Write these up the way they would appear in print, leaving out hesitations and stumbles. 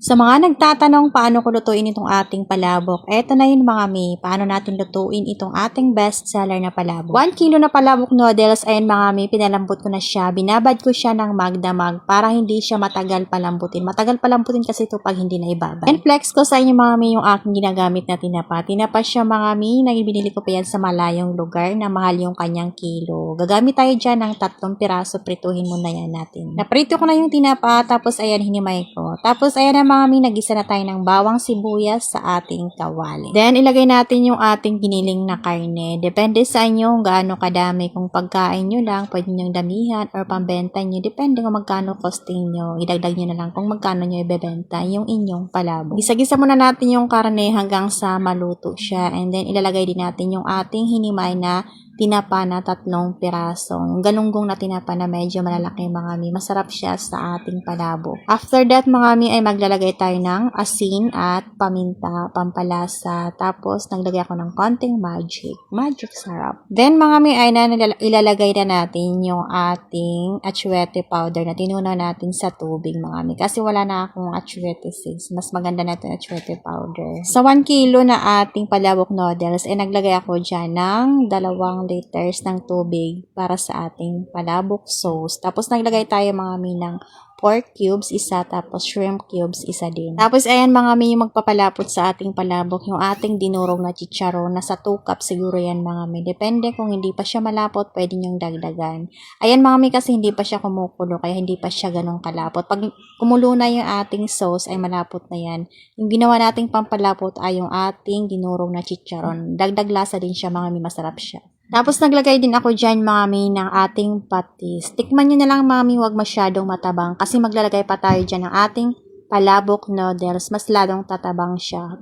Sa mga nagtatanong paano ko lutuin itong ating palabok, eto na yun mga mi, paano natin lutuin itong ating best seller na palabok. 1 kilo na palabok noodles, ayun mga mi, pinalambot ko na siya, binabad ko siya ng magdamag para hindi siya matagal palambutin. Matagal palambutin kasi ito pag hindi na ibabad. And flex ko sa inyo mga mi yung aking ginagamit na tinapa. Tinapa siya mga mi, binili ko pa yan sa malayong lugar na mahal yung kanyang kilo. Gagamit tayo dyan ng 3 piraso, prituhin muna yan natin. Naprito ko na yung tinapa, tapos ayan hinimay ko. Tapos ayan na mga mi, nagisa na tayo ng bawang sibuyas sa ating kawali. Then, ilagay natin yung ating giniling na karne. Depende sa inyo kung gaano kadami. Kung pagkain nyo lang, pwede nyo damihan or pambenta nyo. Depende kung magkano costing nyo. Idagdag nyo na lang kung magkano nyo ibebenta yung inyong palabok. Gisa-gisa muna natin yung karne hanggang sa maluto siya. And then, ilalagay din natin yung ating hinimay na tinapa na 3 piraso. Galunggong na tinapa na medyo malalaki mga mi. Masarap siya sa ating palabok. After that mga mi ay maglalagay tayo ng asin at paminta, pampalasa. Tapos naglagay ako ng konting magic. Magic sarap. Then mga mi ay ilalagay na natin yung ating atsuete powder na tinunaw natin sa tubig mga mi. Kasi wala na akong atsuete seeds. Mas maganda na itong atsuete powder. Sa 1 kilo na ating palabok noodles ay naglagay ako dyan ng 2 liters ng tubig para sa ating palabok sauce. Tapos naglagay tayo mga mi ng pork cubes, isa, tapos shrimp cubes, isa din. Tapos ayan mga mi, yung magpapalapot sa ating palabok, yung ating dinurog na chicharon, nasa 2 cup siguro yan mga mi. Depende kung hindi pa siya malapot, pwede nyong dagdagan. Ayan mga mi, kasi hindi pa siya kumukulo, kaya hindi pa siya ganun kalapot. Pag kumulo na yung ating sauce, ay malapot na yan. Yung ginawa nating pampalapot ay yung ating dinurog na chicharon. Dagdag lasa din siya mga mi, masarap siya. Tapos naglagay din ako dyan mga mi ng ating patis. Tikman nyo na lang mga mi, huwag masyadong matabang kasi maglalagay pa tayo dyan ng ating palabok noodles. Mas lalong tatabang siya.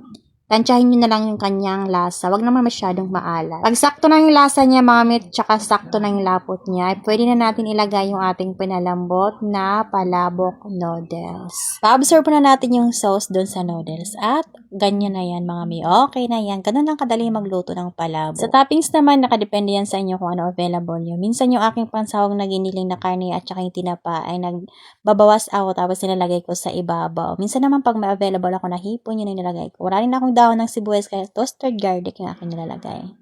Tansyahin nyo na lang yung kanyang lasa. Huwag naman masyadong maalat. Pag sakto na yung lasa niya mga mi, tsaka sakto na yung lapot niya, pwede na natin ilagay yung ating pinalambot na palabok noodles. Pa-absorb na natin yung sauce doon sa noodles at ganyan na yan mga mi. Okay na yan. Ganun lang kadali magluto ng palabok. Sa toppings naman, nakadepende yan sa inyo kung ano available nyo. Minsan yung aking pansahog na giniling na karne at saka yung tinapa ay nagbabawas ako tapos nilalagay ko sa ibabaw. Minsan naman pag may available ako na hipon, yun yung nilalagay ko. Wala rin akong dahon ng sibuyas kaya toasted garlic yung aking nilalagay.